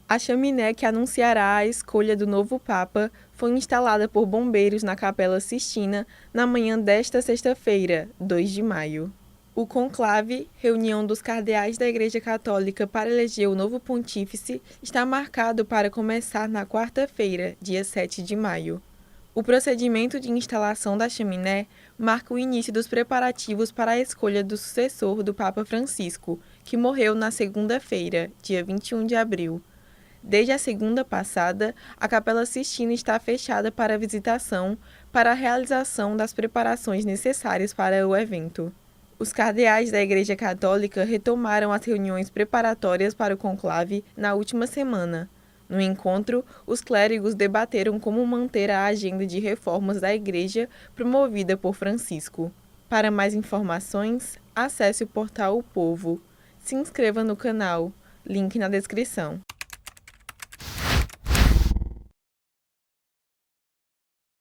A chaminé que anunciará a escolha do novo Papa foi instalada por bombeiros na Capela Sistina na manhã desta sexta-feira, 2 de maio. O conclave, reunião dos cardeais da Igreja Católica para eleger o novo pontífice, está marcado para começar na quarta-feira, dia 7 de maio. O procedimento de instalação da chaminé marca o início dos preparativos para a escolha do sucessor do Papa Francisco, que morreu na segunda-feira, dia 21 de abril. Desde a segunda passada, a Capela Sistina está fechada para visitação para a realização das preparações necessárias para o evento. Os cardeais da Igreja Católica retomaram as reuniões preparatórias para o conclave na última semana. No encontro, os clérigos debateram como manter a agenda de reformas da Igreja promovida por Francisco. Para mais informações, acesse o portal O Povo. Se inscreva no canal, link na descrição.